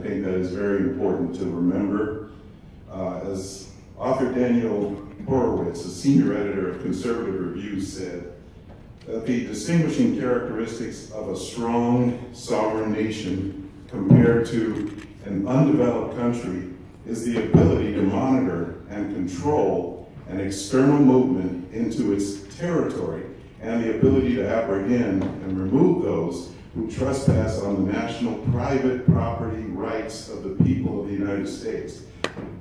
think that is very important to remember. As author Daniel Horowitz, a senior editor of Conservative Review, said that the distinguishing characteristics of a strong, sovereign nation compared to an undeveloped country is the ability to monitor and control an external movement into its territory and the ability to apprehend and remove those who trespass on the national private property rights of the people of the United States.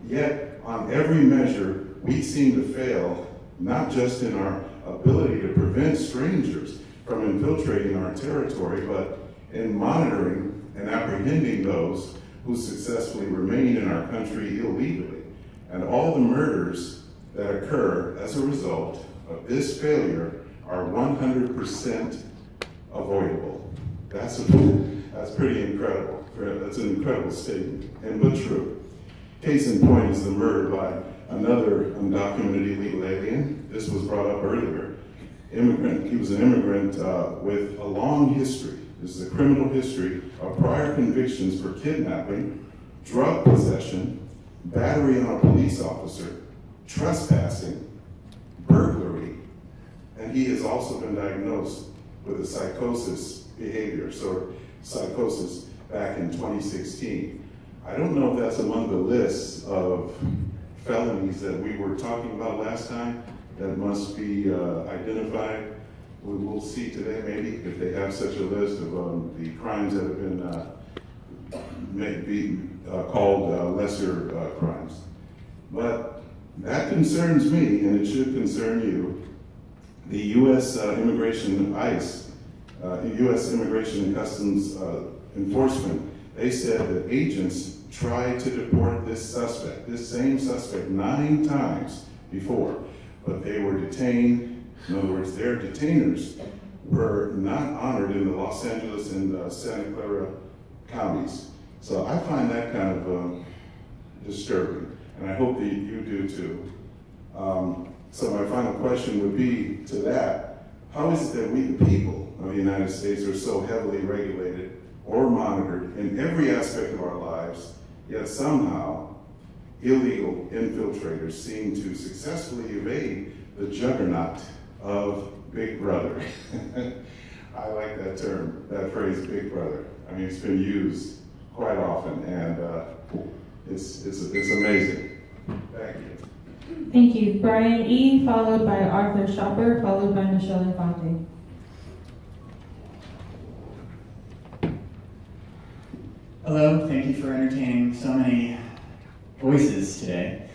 Yet, on every measure, we seem to fail, not just in our ability to prevent strangers from infiltrating our territory, but in monitoring and apprehending those who successfully remain in our country illegally. And all the murders that occur as a result of this failure are 100% avoidable. That's pretty incredible. That's an incredible statement, but true. Case in point is the murder by another undocumented illegal alien. This was brought up earlier. Immigrant. He was an immigrant with a long history. This is a criminal history of prior convictions for kidnapping, drug possession, battery on a police officer, trespassing, burglary, and he has also been diagnosed with a psychosis behavior, so psychosis back in 2016. I don't know if that's among the lists of felonies that we were talking about last time that must be identified. We'll see today maybe if they have such a list of the crimes that have been called lesser crimes. But that concerns me, and it should concern you. The U.S. Immigration ICE, U.S. Immigration and Customs Enforcement, they said that agents tried to deport this same suspect 9 times before, but they were detained. In other words, their detainers were not honored in the Los Angeles and Santa Clara counties. So I find that kind of disturbing, and I hope that you do too. So my final question would be to that: how is it that we, the people of the United States, are so heavily regulated or monitored in every aspect of our lives, yet somehow illegal infiltrators seem to successfully evade the juggernaut of Big Brother? I like that term, that phrase, Big Brother. I mean, it's been used quite often, and it's amazing. Thank you. Thank you. Brian E., followed by Arthur Shopper, followed by Michelle Infante. Hello, thank you for entertaining so many voices today.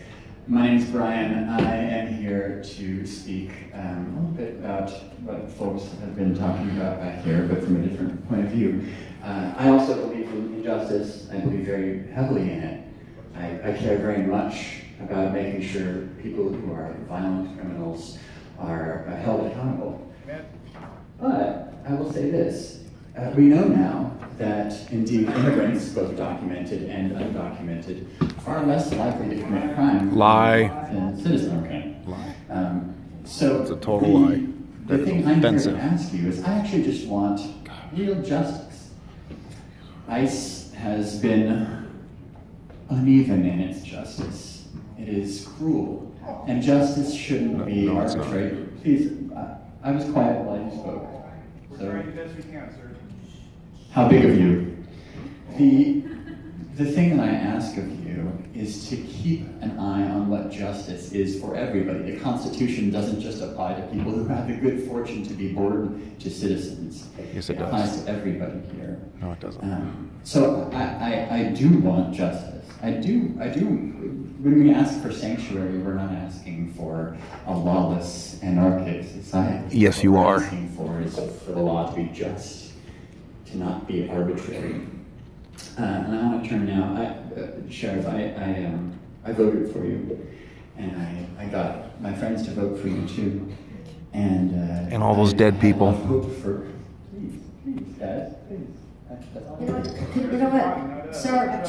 My name is Brian. I am here to speak a little bit about what folks have been talking about back here, but from a different point of view. I also believe in injustice. I believe very heavily in it. I care very much about making sure people who are violent criminals are held accountable. But I will say this. We know now that indeed immigrants, both documented and undocumented, are less likely to commit crime than citizens can. Lie. So it's a total lie. The thing I'm here to ask you is I actually just want real justice. ICE has been uneven in its justice. It is cruel, and justice shouldn't be arbitrary. Please, I was quiet while you spoke. We're trying the best we can, sir. How big of you? The thing that I ask of you is to keep an eye on what justice is for everybody. The Constitution doesn't just apply to people who have the good fortune to be born to citizens. Yes, it does. It applies to everybody here. No, it doesn't. So I do want justice. I do. When we ask for sanctuary, we're not asking for a lawless, anarchic society. Yes, you are. What we're asking for is for the law to be just, to not be arbitrary. And I want to turn now, Sheriff, I voted for you, and I got my friends to vote for you too. And all those dead people. Please, guys, please. You know what, Sarah,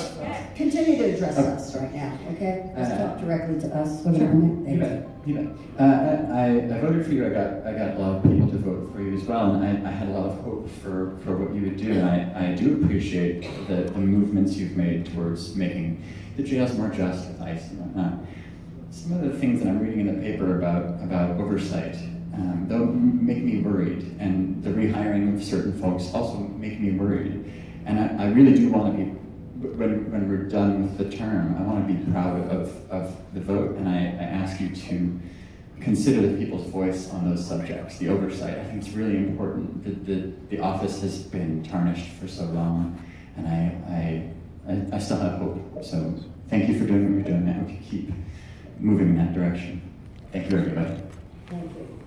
continue to address us right now, okay? Just talk directly to us for a moment. Thank you. You bet. I voted for you. I got a lot of people to vote for you as well, and I had a lot of hope for what you would do. And I do appreciate the movements you've made towards making the jails more just with ICE and whatnot. Some of the things that I'm reading in the paper about oversight, they'll make me worried, and the rehiring of certain folks also make me worried. And I really do want to be, when we're done with the term, I want to be proud of the vote, and I ask you to consider the people's voice on those subjects, the oversight. I think it's really important that the office has been tarnished for so long, and I still have hope. So thank you for doing what you're doing. I hope you keep moving in that direction. Thank you, everybody. Thank you.